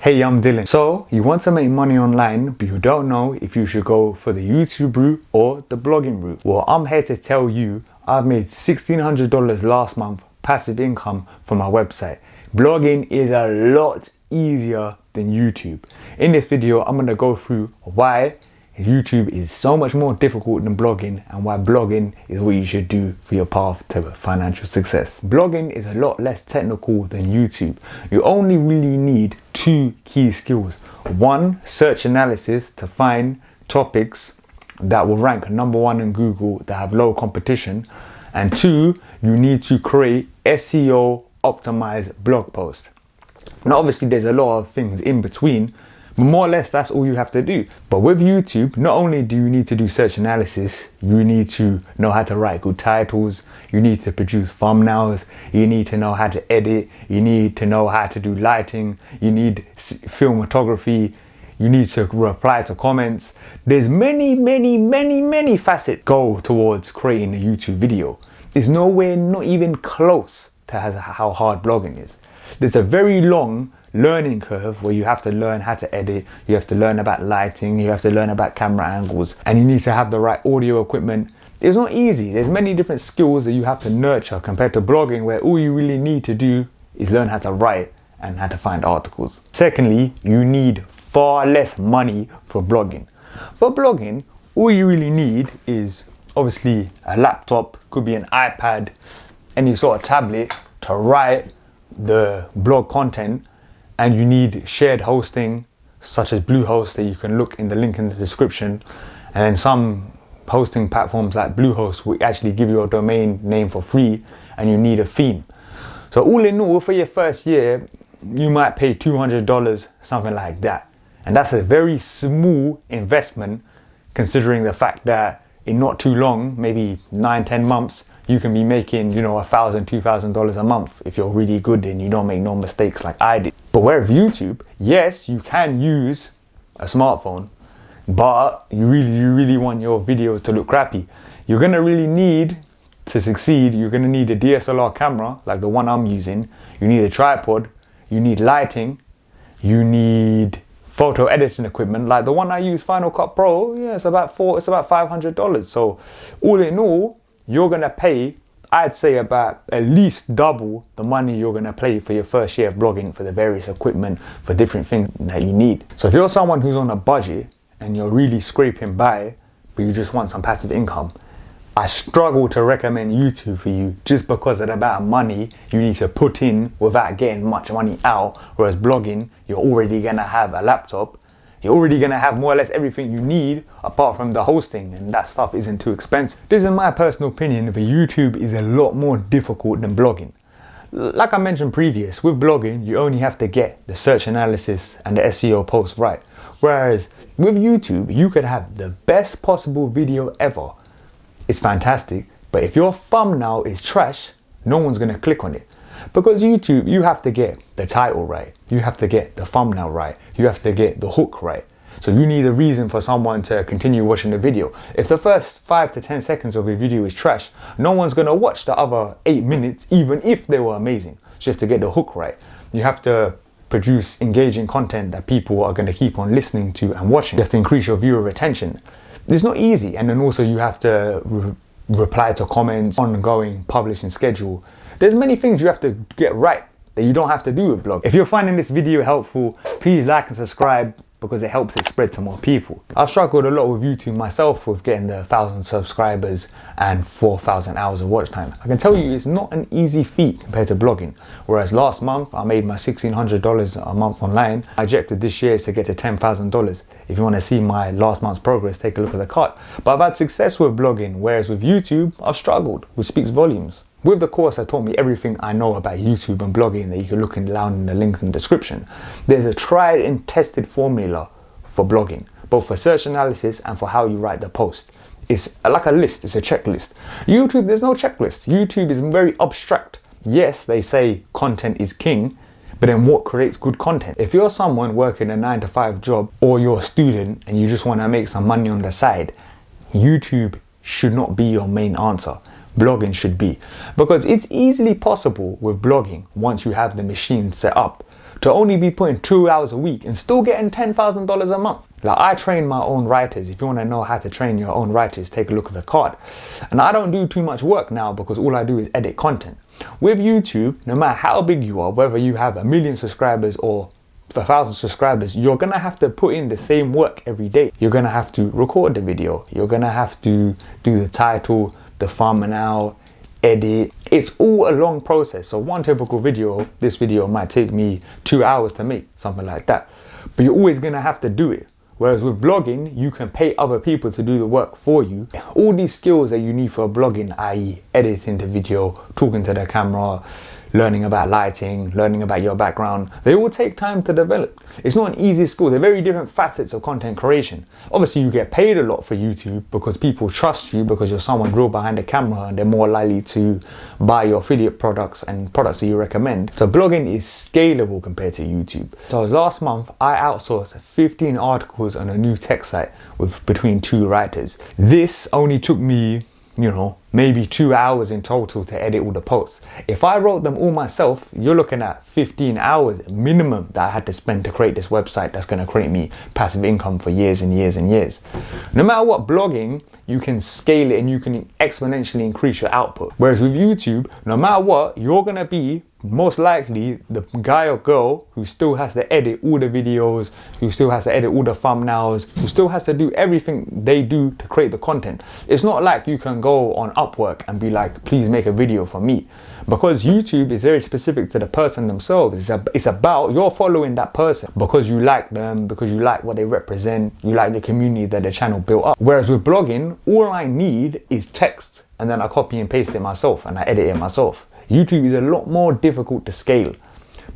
Hey, I'm Dylan. So, you want to make money online, but you don't know if you should go for the YouTube route or the blogging route. Well, I'm here to tell you I've made $1,600 last month passive income from my website. Blogging is a lot easier than YouTube. In this video, I'm going to go through why YouTube is so much more difficult than blogging and why blogging is what you should do for your path to financial success. Blogging is a lot less technical than YouTube. You only really need two key skills. One, search analysis to find topics that will rank #1 in Google that have low competition. And two, you need to create SEO optimized blog posts. Now obviously there's a lot of things in between, but more or less that's all you have to do. But with YouTube, not only do you need to do search analysis, you need to know how to write good titles, you need to produce thumbnails, you need to know how to edit, you need to know how to do lighting, you need filmography, you need to reply to comments. There's many facets go towards creating a YouTube video. It's nowhere, not even close to how hard blogging is. There's a very long learning curve where you have to learn how to edit, you have to learn about lighting, you have to learn about camera angles, and you need to have the right audio equipment. It's not easy. There's many different skills that you have to nurture compared to blogging, where all you really need to do is learn how to write and how to find articles. Secondly, you need far less money for blogging. For blogging, all you really need is obviously a laptop, could be an iPad, any sort of tablet to write the blog content, and you need shared hosting such as Bluehost that you can look in the link in the description. And some hosting platforms like Bluehost will actually give you a domain name for free, and you need a theme. So all in all, for your first year, you might pay $200, something like that. And that's a very small investment considering the fact that in not too long, maybe 9-10 months, you can be making, $1,000, $2,000 a month if you're really good and you don't make no mistakes like I did. But where with YouTube, yes, you can use a smartphone, but you really want your videos to look crappy. You're gonna really need to succeed. You're gonna need a DSLR camera like the one I'm using. You need a tripod. You need lighting. You need photo editing equipment like the one I use, Final Cut Pro. Yeah, it's about $500. So all in all, you're gonna pay, I'd say, about at least double the money you're gonna pay for your first year of blogging for the various equipment, for different things that you need. So if you're someone who's on a budget and you're really scraping by, but you just want some passive income, I struggle to recommend YouTube for you just because of the amount of money you need to put in without getting much money out. Whereas blogging, you're already gonna have a laptop, you're already gonna have more or less everything you need apart from the hosting, and that stuff isn't too expensive. This is my personal opinion, but YouTube is a lot more difficult than blogging. Like I mentioned previous, with blogging, you only have to get the search analysis and the SEO posts right. Whereas with YouTube, you could have the best possible video ever. It's fantastic, but if your thumbnail is trash, no one's gonna click on it. Because YouTube, you have to get the title right, you have to get the thumbnail right, you have to get the hook right. So you need a reason for someone to continue watching the video. If the first 5 to 10 seconds of a video is trash, no one's gonna watch the other 8 minutes, even if they were amazing. So you have to get the hook right. You have to produce engaging content that people are gonna keep on listening to and watching. You have to increase your viewer retention. It's not easy. And then also you have to reply to comments, ongoing publishing schedule. There's many things you have to get right that you don't have to do with blog. If you're finding this video helpful, please like and subscribe because it helps it spread to more people. I've struggled a lot with YouTube myself with getting the 1,000 subscribers and 4,000 hours of watch time. I can tell you it's not an easy feat compared to blogging. Whereas last month I made my $1,600 a month online. My objective this year is to get to $10,000. If you want to see my last month's progress, take a look at the card. But I've had success with blogging, whereas with YouTube, I've struggled, which speaks volumes. With the course that taught me everything I know about YouTube and blogging that you can look down in the link in the description, there's a tried and tested formula for blogging, both for search analysis and for how you write the post. It's like a list, it's a checklist. YouTube, there's no checklist. YouTube is very abstract. Yes, they say content is king, but then what creates good content? If you're someone working a 9-to-5 job or you're a student and you just want to make some money on the side, YouTube should not be your main answer. Blogging should be, because it's easily possible with blogging, once you have the machine set up, to only be putting 2 hours a week and still getting $10,000 a month. Like, I train my own writers. If you want to know how to train your own writers, take a look at the card. And I don't do too much work now because all I do is edit content. With YouTube, no matter how big you are, whether you have 1 million subscribers or 1,000 subscribers, you're gonna have to put in the same work every day. You're gonna have to record the video. You're gonna have to do the title, the thumbnail, edit. It's all a long process. So one typical video, this video might take me 2 hours to make, something like that. But you're always gonna have to do it. Whereas with blogging, you can pay other people to do the work for you. All these skills that you need for blogging, i.e. editing the video, talking to the camera, learning about lighting, learning about your background, they all take time to develop. It's not an easy skill. They're very different facets of content creation. Obviously, you get paid a lot for YouTube because people trust you because you're someone real behind the camera and they're more likely to buy your affiliate products and products that you recommend. So blogging is scalable compared to YouTube. So last month, I outsourced 15 articles on a new tech site with between 2 writers. This only took me, maybe 2 hours in total to edit all the posts. If I wrote them all myself, you're looking at 15 hours minimum that I had to spend to create this website that's going to create me passive income for years and years and years. No matter what, blogging, you can scale it and you can exponentially increase your output. Whereas with YouTube, no matter what, you're going to be most likely the guy or girl who still has to edit all the videos, who still has to edit all the thumbnails, who still has to do everything they do to create the content. It's not like you can go on Upwork and be like, please make a video for me. Because YouTube is very specific to the person themselves. It's about you're following that person because you like them, because you like what they represent, you like the community that the channel built up. Whereas with blogging, all I need is text and then I copy and paste it myself and I edit it myself. YouTube is a lot more difficult to scale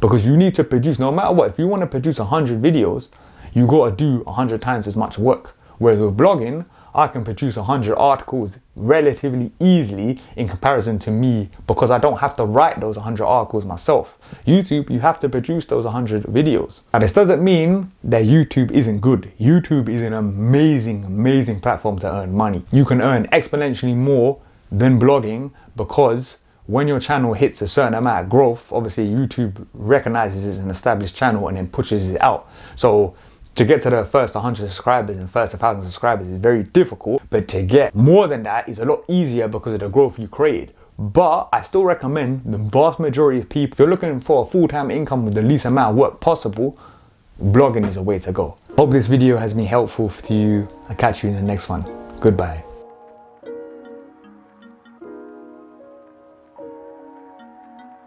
because you need to produce, no matter what, if you want to produce 100 videos, you got to do 100 times as much work. Whereas with blogging, I can produce 100 articles relatively easily in comparison to me because I don't have to write those 100 articles myself. YouTube, you have to produce those 100 videos. Now, this doesn't mean that YouTube isn't good. YouTube is an amazing, amazing platform to earn money. You can earn exponentially more than blogging because when your channel hits a certain amount of growth, obviously YouTube recognizes it as an established channel and then pushes it out. So to get to the first 100 subscribers and first 1,000 subscribers is very difficult, but to get more than that is a lot easier because of the growth you created. But I still recommend the vast majority of people, if you're looking for a full-time income with the least amount of work possible, blogging is a way to go. Hope this video has been helpful to you. I'll catch you in the next one. Goodbye.